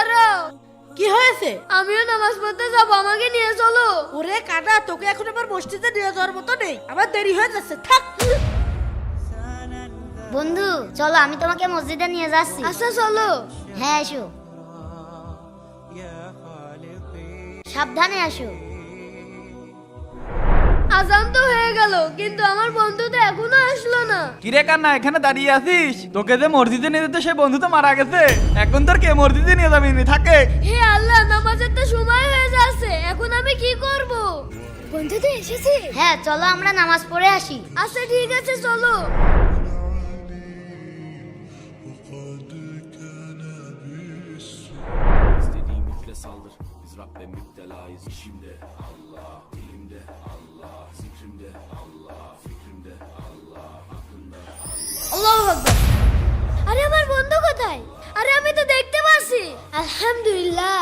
দাঁড়াও। কি হয়েছে? আমিও নামাজ পড়তে যাবো, আমাকে নিয়ে চলো। ওরে কানা, তোকে এখন আবার মসজিদে নিয়ে যাওয়ার মতো নেই, আমার দেরি হয়ে যাচ্ছে, থাক। বন্ধু চলো, আমি তোমাকে মসজিদে নিয়ে যাচ্ছি। আচ্ছা চলো। হ্যাঁ এসো, সাবধানে আসো। আজান তো হয়ে গেল, কিন্তু আমার বন্ধু তো এখনো আসলো না। কিরে কান্না, এখানে দাঁড়িয়ে আছিস? তোকে যে মসজিদে নিয়ে যেতে সেই বন্ধু তো মারা গেছে, এখন তোর কে মসজিদে নিয়ে যাবি? থাকে। হে আল্লাহ, নামাজের তো সময় হয়ে যাচ্ছে, এখন আমি কি করব? বন্ধু তো এসেছে। হ্যাঁ চলো আমরা নামাজ পড়ে আসি। আচ্ছা ঠিক আছে চলো। İstediğimizle saldır. Biz Rabbe müptelayız. İşimde Allah, dilimde Allah, zikrimde Allah, fikrimde Allah, aklımda Allah. আল্লাহু আকবার। আরে আমার বন্ধু কোথায়? আরে আমি তো দেখতে পাচ্ছি। আলহামদুলিল্লাহ।